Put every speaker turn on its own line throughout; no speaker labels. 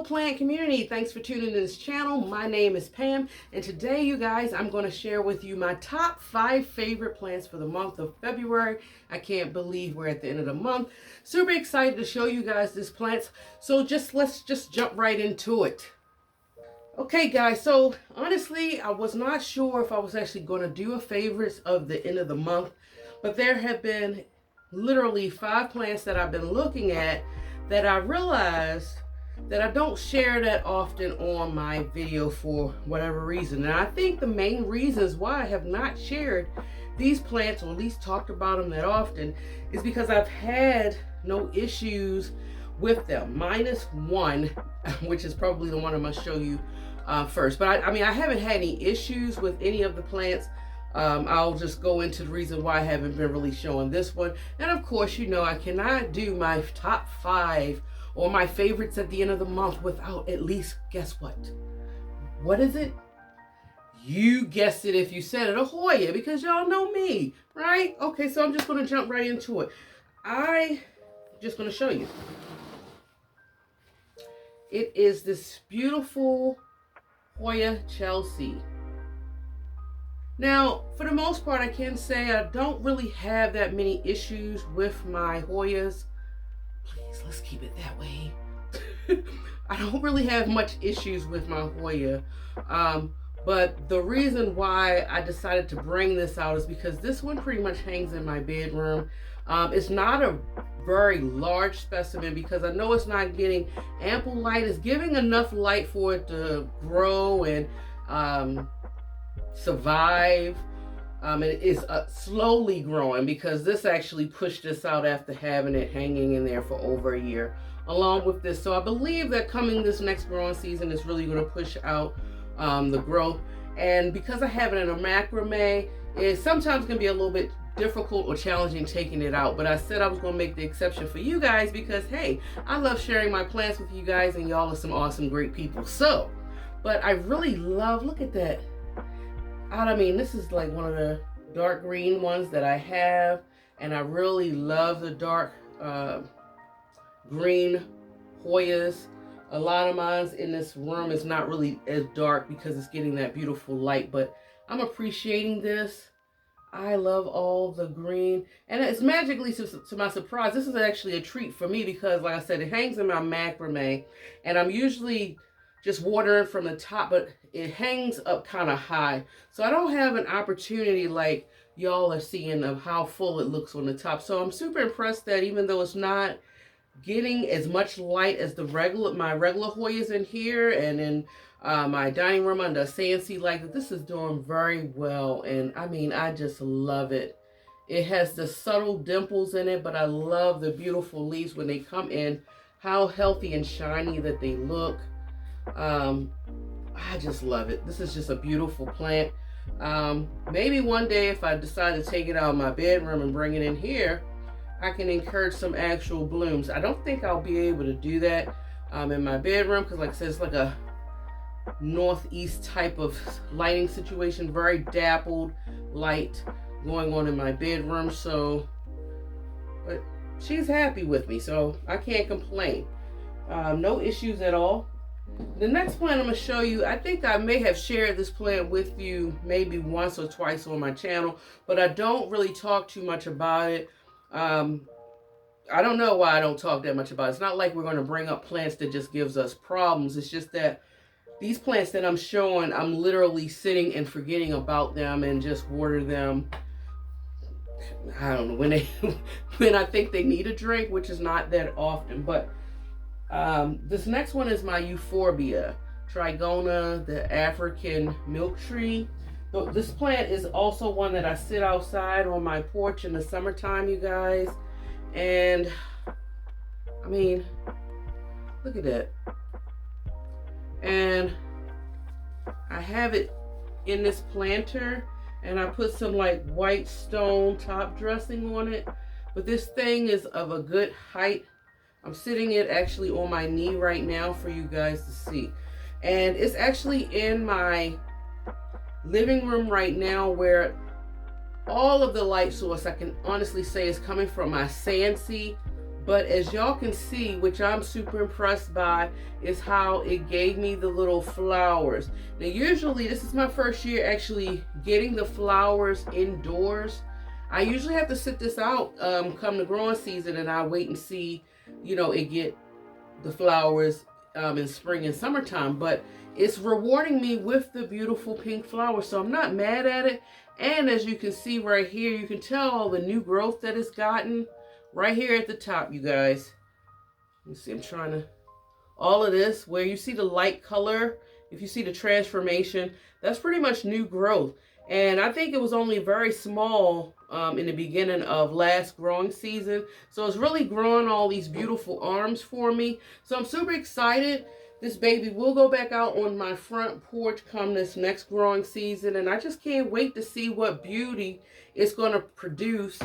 Hello plant community, thanks for tuning in to this channel. My name is Pam, and today you guys, I'm going to share with you my top 5 favorite plants for the month of February. I can't believe we're at the end of the month. Super excited to show you guys these plants, so let's just jump right into it. Okay guys, so honestly I was not sure if I was actually going to do a favorites of the end of the month, but there have been literally 5 plants that I've been looking at that I realized that I don't share that often on my video for whatever reason. And I think the main reasons why I have not shared these plants, or at least talked about them that often, is because I've had no issues with them, minus one, which is probably the one I'm going to show you first. But I mean, I haven't had any issues with any of the plants. I'll just go into the reason why I haven't been really showing this one. And of course, you know, I cannot do my top 5 or my favorites at the end of the month without at least, guess what? What is it? You guessed it if you said it, a Hoya, because y'all know me, right? Okay, so I'm just going to jump right into it. I'm just going to show you. It is this beautiful Hoya Chelsea. Now, for the most part, I can say I don't really have that many issues with my Hoyas. Please, let's keep it that way. I don't really have much issues with my Hoya. But the reason why I decided to bring this out is because this one pretty much hangs in my bedroom. It's not a very large specimen because I know it's not getting ample light. It's giving enough light for it to grow and survive. It is slowly growing because this actually pushed this out after having it hanging in there for over a year along with this. So I believe that coming this next growing season is really going to push out the growth. And because I have it in a macrame, it's sometimes going to be a little bit difficult or challenging taking it out. But I said I was going to make the exception for you guys because, hey, I love sharing my plants with you guys and y'all are some awesome, great people. So, but I really love, look at that. I mean, this is like one of the dark green ones that I have, and I really love the dark green Hoyas. A lot of mine in this room is not really as dark because it's getting that beautiful light, but I'm appreciating this. I love all the green, and it's magically, to my surprise, this is actually a treat for me because, like I said, it hangs in my macrame, and I'm usually just watering from the top, but it hangs up kind of high. So I don't have an opportunity like y'all are seeing of how full it looks on the top. So I'm super impressed that even though it's not getting as much light as my regular Hoyas in here and in my dining room under a Sancy light, that this is doing very well. And I mean, I just love it. It has the subtle dimples in it, but I love the beautiful leaves when they come in, how healthy and shiny that they look. I just love it. This is just a beautiful plant. Maybe one day if I decide to take it out of my bedroom and bring it in here, I can encourage some actual blooms. I don't think I'll be able to do that in my bedroom because, like I said, it's like a northeast type of lighting situation, very dappled light going on in my bedroom. So, but she's happy with me, so I can't complain. No issues at all. The next plant I'm going to show you, I think I may have shared this plant with you maybe once or twice on my channel, but I don't really talk too much about it. I don't know why I don't talk that much about it. It's not like we're going to bring up plants that just gives us problems. It's just that these plants that I'm showing, I'm literally sitting and forgetting about them and just water them. I don't know, when I think they need a drink, which is not that often, but this next one is my Euphoria Triona, the African milk tree. So this plant is also one that I sit outside on my porch in the summertime, you guys. And I mean, look at that. And I have it in this planter, and I put some like white stone top dressing on it. But this thing is of a good height. I'm sitting it actually on my knee right now for you guys to see. And it's actually in my living room right now where all of the light source I can honestly say is coming from my Sancy But as y'all can see, which I'm super impressed by, is how it gave me the little flowers. Now usually, this is my first year actually getting the flowers indoors. I usually have to sit this out come the growing season, and I wait and see, you know, it get the flowers in spring and summertime. But it's rewarding me with the beautiful pink flowers, so I'm not mad at it. And as you can see right here, you can tell all the new growth that it's gotten right here at the top, you guys. You see, I'm trying to, all of this, where you see the light color, if you see the transformation, that's pretty much new growth. And I think it was only very small in the beginning of last growing season. So it's really growing all these beautiful arms for me. So I'm super excited. This baby will go back out on my front porch come this next growing season. And I just can't wait to see what beauty it's going to produce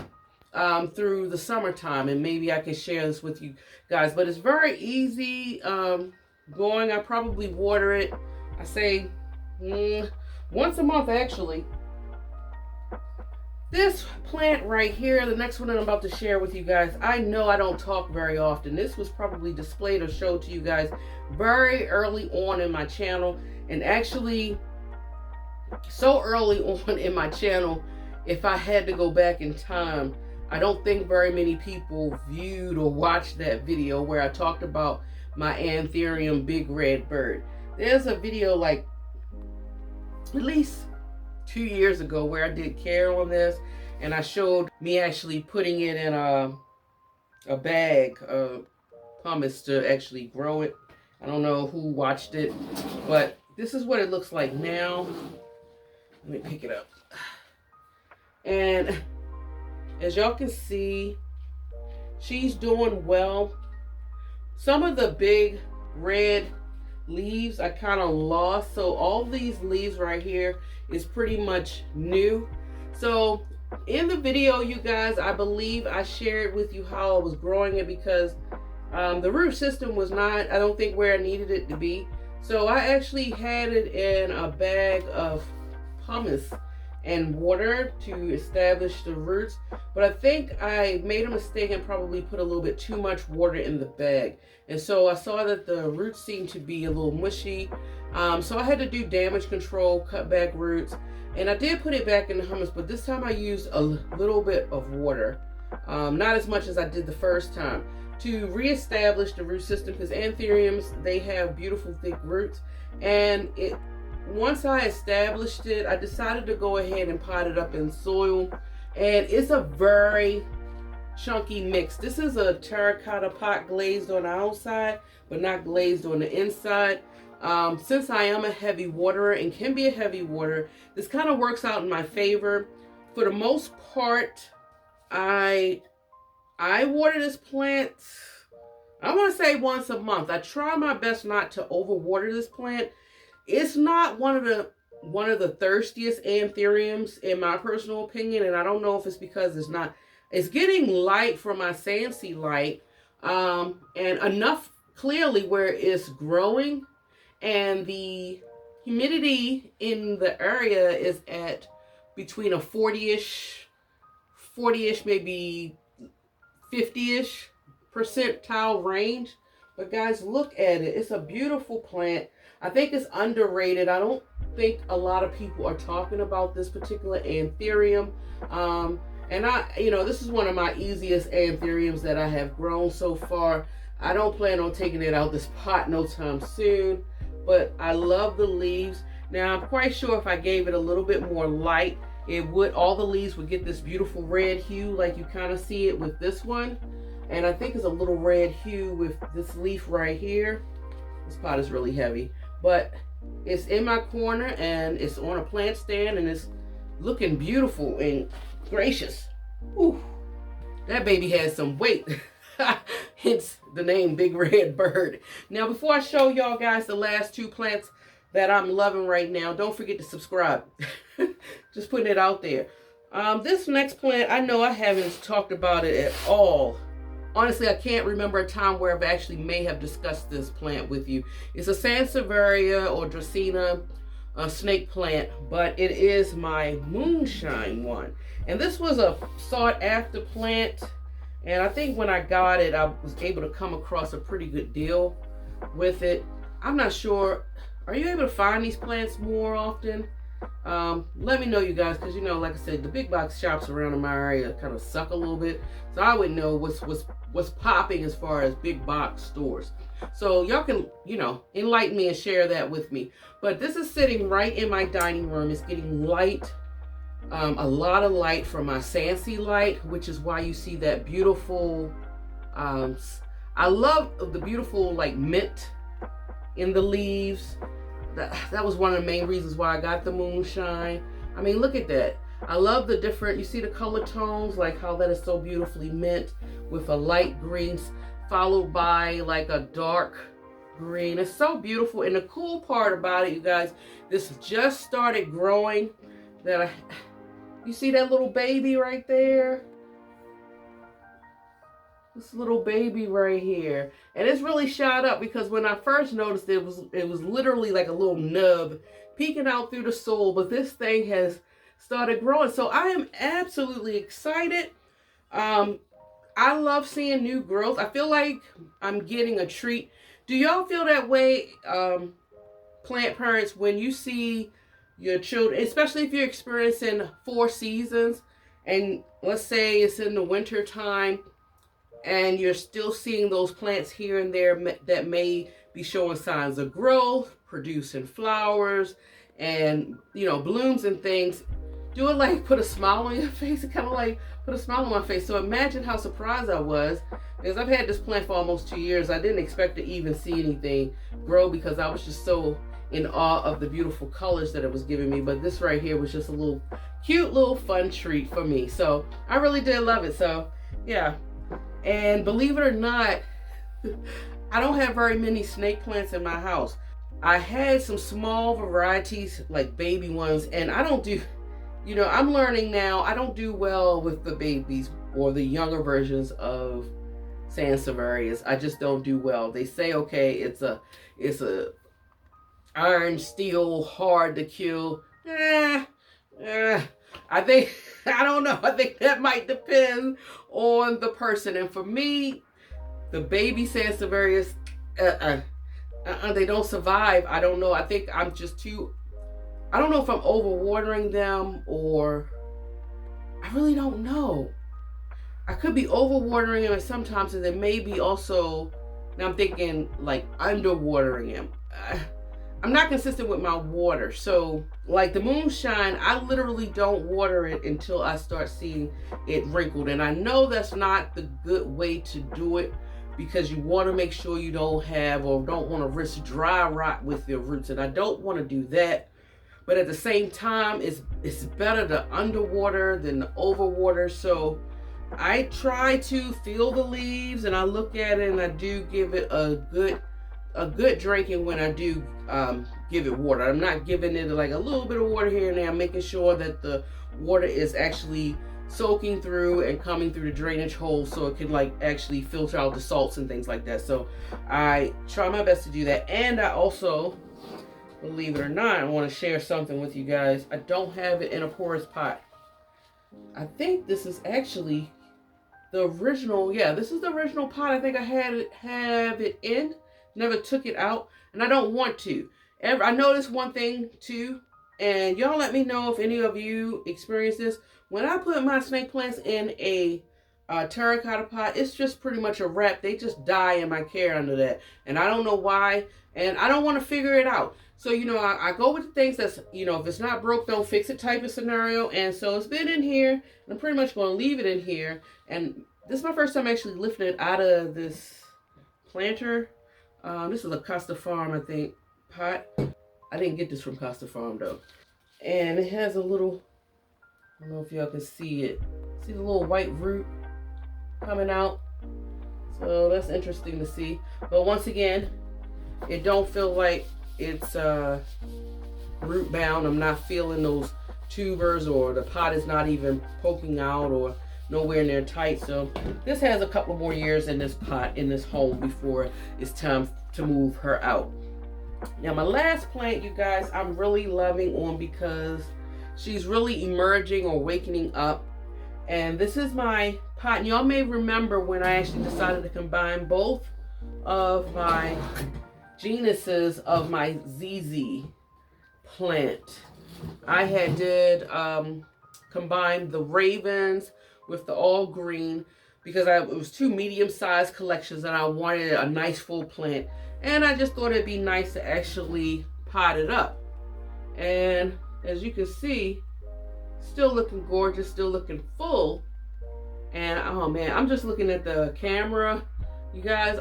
through the summertime. And maybe I can share this with you guys. But it's very easy going. I probably water it, I say, once a month actually. This plant right here, the next one that I'm about to share with you guys, I know I don't talk very often. This was probably displayed or showed to you guys very early on in my channel. And actually, so early on in my channel, if I had to go back in time, I don't think very many people viewed or watched that video where I talked about my Anthurium Big Red Bird. There's a video like at least 2 years ago where I did care on this, and I showed me actually putting it in a bag of pumice to actually grow it. I don't know who watched it, but this is what it looks like now. Let me pick it up. And as y'all can see, she's doing well. Some of the big red leaves I kind of lost, so all these leaves right here is pretty much new. So in the video, you guys, I believe I shared with you how I was growing it, because the root system was not, I don't think, where I needed it to be. So I actually had it in a bag of pumice and water to establish the roots. But I think I made a mistake and probably put a little bit too much water in the bag. And so I saw that the roots seemed to be a little mushy. So I had to do damage control, cut back roots. And I did put it back in the humus, but this time I used a little bit of water. Not as much as I did the first time, to reestablish the root system, because anthuriums, they have beautiful thick roots. And once I established it, I decided to go ahead and pot it up in soil. And it's a very chunky mix. This is a terracotta pot glazed on the outside, but not glazed on the inside. Since I am a heavy waterer and can be a heavy waterer, this kind of works out in my favor. For the most part, I water this plant, I want to say once a month. I try my best not to overwater this plant. It's not one of the thirstiest anthuriums in my personal opinion, and I don't know if it's because it's getting light from my Sansi light, and enough clearly where it's growing, and the humidity in the area is at between a 40-ish, maybe 50-ish percentile range. But guys, look at it. It's a beautiful plant. I think it's underrated. I don't think a lot of people are talking about this particular anthurium. And this is one of my easiest anthuriums that I have grown so far. I don't plan on taking it out this pot no time soon, but I love the leaves. Now, I'm quite sure if I gave it a little bit more light, all the leaves would get this beautiful red hue like you kind of see it with this one. And I think it's a little red hue with this leaf right here. This pot is really heavy, but it's in my corner and it's on a plant stand and it's looking beautiful and gracious. Whew. That baby has some weight. Hence the name Big Red Bird. Now, before I show y'all guys the last two plants that I'm loving right now, don't forget to subscribe. Just putting it out there. This next plant, I know I haven't talked about it at all. Honestly, I can't remember a time where I've actually may have discussed this plant with you. It's a Sansevieria or Dracena snake plant, but it is my moonshine one. And this was a sought after plant, And I think when I got it, I was able to come across a pretty good deal with it. I'm not sure. Are you able to find these plants more often? Let me know, you guys, because, you know, like I said, the big box shops around in my area kind of suck a little bit. So I would know what's popping as far as big box stores. So y'all can, you know, enlighten me and share that with me. But this is sitting right in my dining room. It's getting light. A lot of light from my Sancy light, which is why you see that beautiful, I love the beautiful like mint in the leaves. That was one of the main reasons why I got the Moonshine. I mean, look at that. I love the different, you see the color tones, like how that is so beautifully mint with a light green followed by like a dark green. It's so beautiful. And the cool part about it, you guys, this just started growing. You see that little baby right there? This little baby right here. And it's really shot up because when I first noticed it was literally like a little nub peeking out through the soil, but this thing has started growing. So I am absolutely excited. I love seeing new growth. I feel like I'm getting a treat. Do y'all feel that way, plant parents, when you see your children, especially if you're experiencing 4 seasons, and let's say it's in the winter time and you're still seeing those plants here and there that may be showing signs of growth, producing flowers and, you know, blooms and things? Do it like put a smile on your face? It kind of like put a smile on my face. So imagine how surprised I was, because I've had this plant for almost 2 years. I didn't expect to even see anything grow because I was just so in awe of the beautiful colors that it was giving me. But this right here was just a little cute little fun treat for me. So I really did love it. So yeah. And believe it or not, I don't have very many snake plants in my house. I had some small varieties, like baby ones, and I don't do, you know, I'm learning now, I don't do well with the babies or the younger versions of Sansevierias. I just don't do well. They say, okay, it's a iron, steel, hard to kill. I think, I don't know. I think that might depend on the person. And for me, the baby Sansevierias, they don't survive. I don't know. I think I'm just too, I don't know if I'm overwatering them, or I really don't know. I could be overwatering them, and sometimes they may be also, now I'm thinking like underwatering them. I'm not consistent with my water. So like the Moonshine, I literally don't water it until I start seeing it wrinkled. And I know that's not the good way to do it, because you want to make sure you don't have, or don't want to risk dry rot with your roots. And I don't want to do that. But at the same time, it's better to underwater than to overwater. So I try to feel the leaves, and I look at it, and I do give it a good drinking when I do give it water. I'm not giving it like a little bit of water here and there. I'm making sure that the water is actually soaking through and coming through the drainage hole, so it can like actually filter out the salts and things like that. So I try my best to do that. And I also, believe it or not, I want to share something with you guys. I don't have it in a porous pot. I think this is actually the original. Yeah, this is the original pot. I think I have it in. Never took it out, and I don't want to. I noticed one thing too, and y'all let me know if any of you experience this. When I put my snake plants in a terracotta pot, it's just pretty much a wrap. They just die in my care under that, and I don't know why, and I don't want to figure it out. So, you know, I go with the things that's, you know, if it's not broke, don't fix it type of scenario. And so it's been in here, and I'm pretty much going to leave it in here. And this is my first time actually lifting it out of this planter. This is a Costa Farm, I think, pot. I didn't get this from Costa Farm, though. And it has a little, I don't know if y'all can see it. See the little white root coming out? So that's interesting to see. But once again, it don't feel like it's root bound. I'm not feeling those tubers, or the pot is not even poking out or nowhere near tight. So this has a couple more years in this pot, in this home, before it's time to move her out. Now my last plant, you guys, I'm really loving on, because she's really emerging or wakening up, And this is my pot. And y'all may remember when I actually decided to combine both of my genuses of my ZZ plant. I had did combine the ravens with the all green because it was two medium-sized collections and I wanted a nice full plant. And I just thought it'd be nice to actually pot it up. And as you can see, still looking gorgeous, still looking full. And oh man, I'm just looking at the camera. You guys,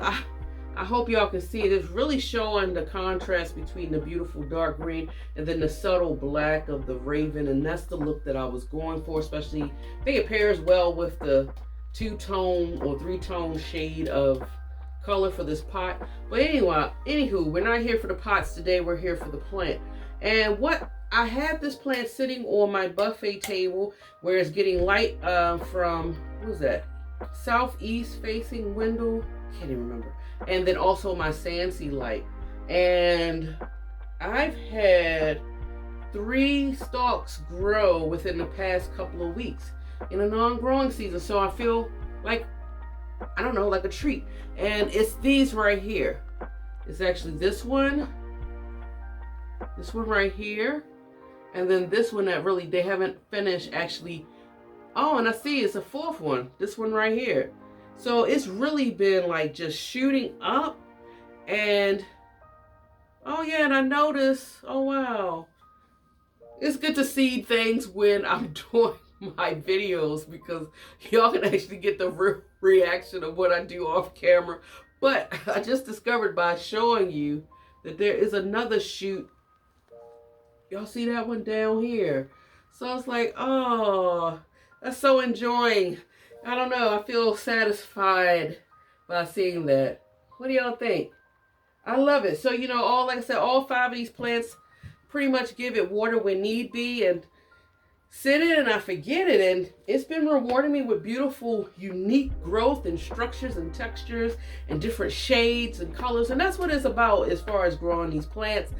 I hope y'all can see it. It's really showing the contrast between the beautiful dark green and then the subtle black of the raven. And that's the look that I was going for, especially I think it pairs well with the two-tone or three-tone shade of color for this pot. But anywho, we're not here for the pots today. We're here for the plant. And what I have this plant sitting on my buffet table where it's getting light from, what was that? Southeast facing window. Can't even remember. And then also my Sansi light. And I've had 3 stalks grow within the past couple of weeks in a non-growing season. So I feel like, I don't know, like a treat. And it's these right here. It's actually this one right here, and then this one that really they haven't finished actually. Oh, and I see it's a 4th one, this one right here. So it's really been like just shooting up. And oh yeah, and I noticed, oh wow, it's good to see things when I'm doing my videos because y'all can actually get the real reaction of what I do off camera. But I just discovered by showing you that there is another shoot. Y'all see that one down here? So it's like, oh, that's so enjoying. I don't know, I feel satisfied by seeing that. What do y'all think? I love it. So, you know, like I said, all 5 of these plants pretty much give it water when need be and sit in and I forget it. And it's been rewarding me with beautiful, unique growth and structures and textures and different shades and colors. And that's what it's about as far as growing these plants.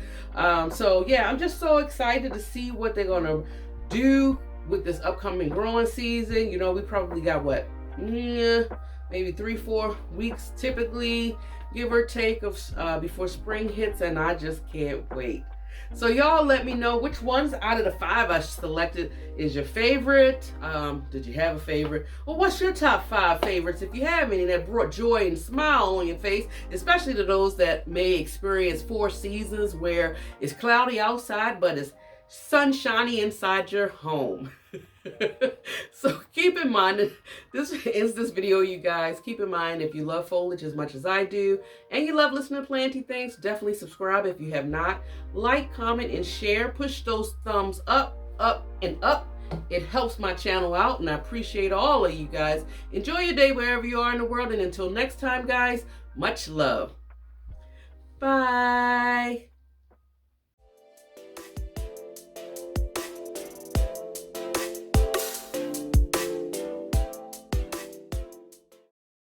So yeah, I'm just so excited to see what they're going to do with this upcoming growing season. You know, we probably got what? Maybe 3-4 weeks typically, give or take, of before spring hits, and I just can't wait. So y'all let me know which ones out of the 5 I selected is your favorite. Did you have a favorite? Well, what's your top 5 favorites if you have any that brought joy and smile on your face, especially to those that may experience 4 seasons where it's cloudy outside but it's sunshiny inside your home. So keep in mind, this ends this video, you guys. Keep in mind, if you love foliage as much as I do and you love listening to planty things, definitely subscribe if you have not. Like, comment, and share. Push those thumbs up, up, and up. It helps my channel out, and I appreciate all of you guys. Enjoy your day wherever you are in the world, and until next time, guys, much love. Bye.